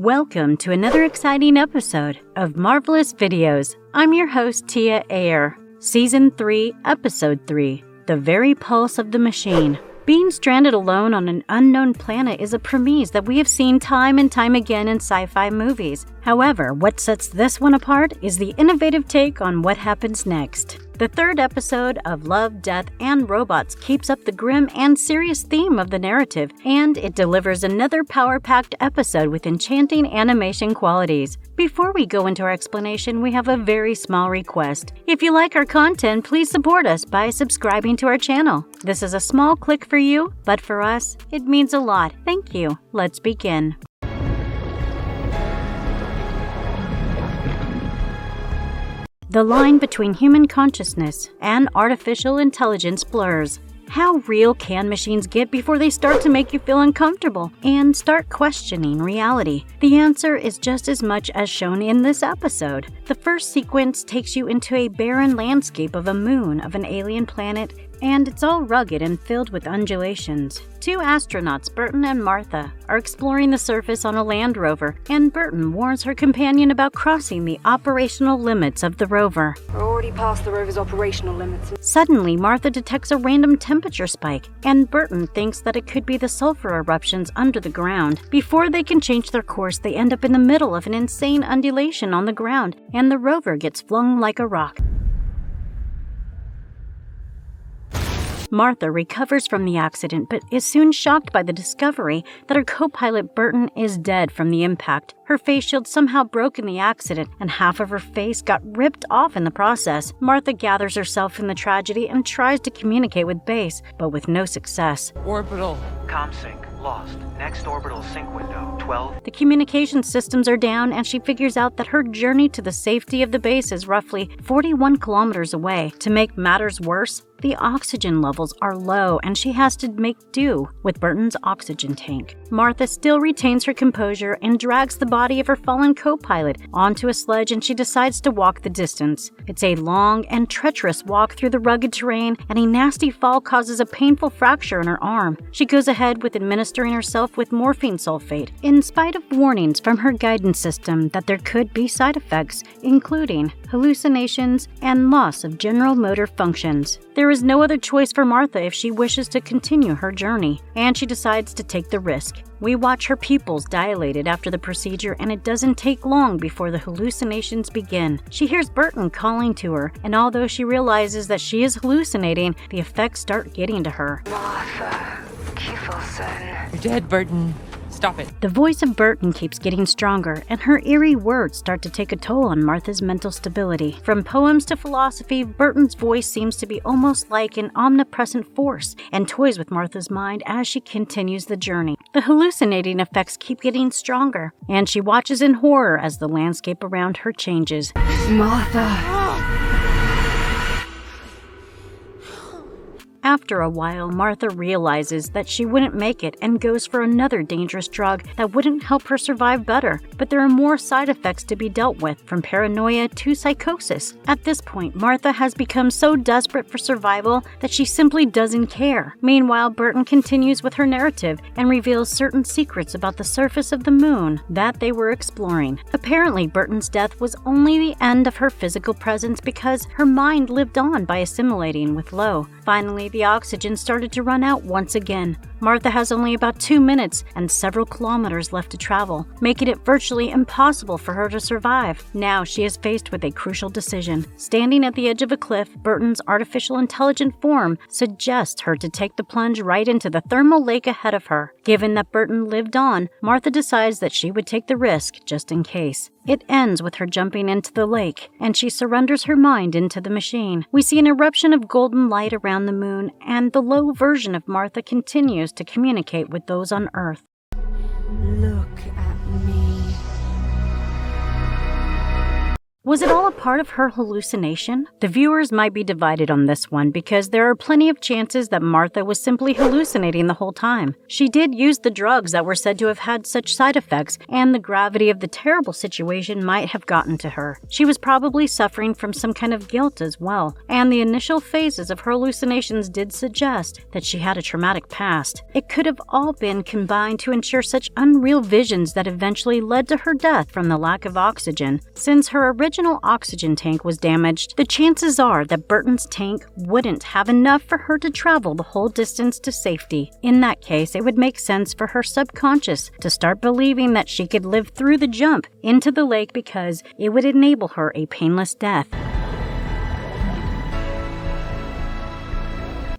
Welcome to another exciting episode of Marvelous Videos. I'm your host, Tia Ayer. Season 3, Episode 3, The Very Pulse of the Machine. Being stranded alone on an unknown planet is a premise that we have seen time and time again in sci-fi movies. However, what sets this one apart is the innovative take on what happens next. The third episode of Love, Death, and Robots keeps up the grim and serious theme of the narrative, and it delivers another power-packed episode with enchanting animation qualities. Before we go into our explanation, we have a very small request. If you like our content, please support us by subscribing to our channel. This is a small click for you, but for us, it means a lot. Thank you. Let's begin. The line between human consciousness and artificial intelligence blurs. How real can machines get before they start to make you feel uncomfortable and start questioning reality? The answer is just as much as shown in this episode. The first sequence takes you into a barren landscape of a moon of an alien planet, and it's all rugged and filled with undulations. Two astronauts, Burton and Martha, are exploring the surface on a Land Rover, and Burton warns her companion about crossing the operational limits of the rover. We're already past the rover's operational limits. Suddenly, Martha detects a random temperature spike, and Burton thinks that it could be the sulfur eruptions under the ground. Before they can change their course, they end up in the middle of an insane undulation on the ground, and the rover gets flung like a rock. Martha recovers from the accident, but is soon shocked by the discovery that her co-pilot Burton is dead from the impact. Her face shield somehow broke in the accident, and half of her face got ripped off in the process. Martha gathers herself from the tragedy and tries to communicate with base, but with no success. Orbital. Comsync. Lost. Next orbital sync window. 12. The communication systems are down, and she figures out that her journey to the safety of the base is roughly 41 kilometers away. To make matters worse, the oxygen levels are low, and she has to make do with Burton's oxygen tank. Martha still retains her composure and drags the body of her fallen co-pilot onto a sledge, and she decides to walk the distance. It's a long and treacherous walk through the rugged terrain, and a nasty fall causes a painful fracture in her arm. She goes ahead with administering herself with morphine sulfate, in spite of warnings from her guidance system that there could be side effects, including hallucinations and loss of general motor functions. There is no other choice for Martha if she wishes to continue her journey, and she decides to take the risk. We watch her pupils dilated after the procedure, and it doesn't take long before the hallucinations begin. She hears Burton calling to her, and although she realizes that she is hallucinating, the effects start getting to her. Martha, Kiffelson. You're dead, Burton. Stop it. The voice of Burton keeps getting stronger, and her eerie words start to take a toll on Martha's mental stability. From poems to philosophy, Burton's voice seems to be almost like an omnipresent force, and toys with Martha's mind as she continues the journey. The hallucinating effects keep getting stronger, and she watches in horror as the landscape around her changes. Martha. After a while, Martha realizes that she wouldn't make it and goes for another dangerous drug that wouldn't help her survive better. But there are more side effects to be dealt with, from paranoia to psychosis. At this point, Martha has become so desperate for survival that she simply doesn't care. Meanwhile, Burton continues with her narrative and reveals certain secrets about the surface of the moon that they were exploring. Apparently, Burton's death was only the end of her physical presence because her mind lived on by assimilating with Lo. Finally, the oxygen started to run out once again. Martha has only about 2 minutes and several kilometers left to travel, making it virtually impossible for her to survive. Now she is faced with a crucial decision. Standing at the edge of a cliff, Burton's artificial intelligent form suggests her to take the plunge right into the thermal lake ahead of her. Given that Burton lived on, Martha decides that she would take the risk just in case. It ends with her jumping into the lake, and she surrenders her mind into the machine. We see an eruption of golden light around the moon, and the low version of Martha continues to communicate with those on Earth. Look at me. Was it all a part of her hallucination? The viewers might be divided on this one because there are plenty of chances that Martha was simply hallucinating the whole time. She did use the drugs that were said to have had such side effects, and the gravity of the terrible situation might have gotten to her. She was probably suffering from some kind of guilt as well, and the initial phases of her hallucinations did suggest that she had a traumatic past. It could have all been combined to ensure such unreal visions that eventually led to her death from the lack of oxygen. Since her original oxygen tank was damaged, the chances are that Burton's tank wouldn't have enough for her to travel the whole distance to safety. In that case, it would make sense for her subconscious to start believing that she could live through the jump into the lake because it would enable her a painless death.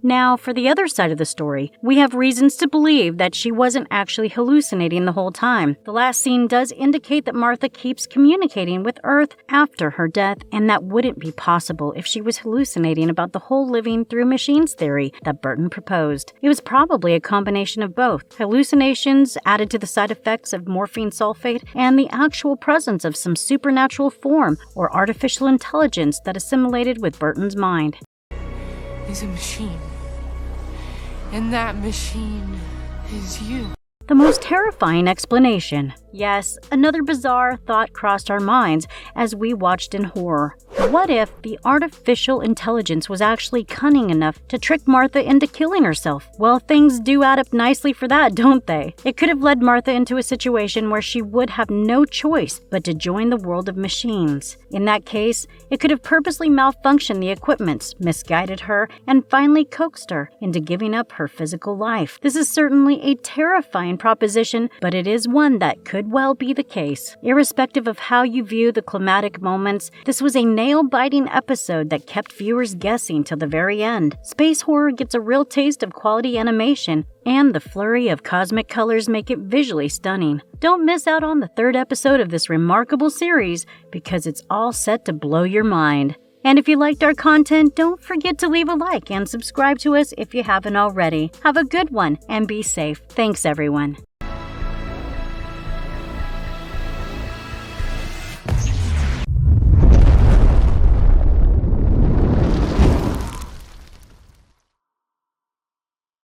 Now, for the other side of the story, we have reasons to believe that she wasn't actually hallucinating the whole time. The last scene does indicate that Martha keeps communicating with Earth after her death, and that wouldn't be possible if she was hallucinating about the whole living through machines theory that Burton proposed. It was probably a combination of both: hallucinations added to the side effects of morphine sulfate and the actual presence of some supernatural form or artificial intelligence that assimilated with Burton's mind. Is a machine. And that machine is you. The most terrifying explanation. Yes, another bizarre thought crossed our minds as we watched in horror. What if the artificial intelligence was actually cunning enough to trick Martha into killing herself? Well, things do add up nicely for that, don't they? It could have led Martha into a situation where she would have no choice but to join the world of machines. In that case, it could have purposely malfunctioned the equipment, misguided her, and finally coaxed her into giving up her physical life. This is certainly a terrifying proposition, but it is one that could well be the case. Irrespective of how you view the climatic moments, this was a nail-biting episode that kept viewers guessing till the very end. Space horror gets a real taste of quality animation, and the flurry of cosmic colors make it visually stunning. Don't miss out on the third episode of this remarkable series, because it's all set to blow your mind. And if you liked our content, don't forget to leave a like and subscribe to us if you haven't already. Have a good one and be safe. Thanks, everyone.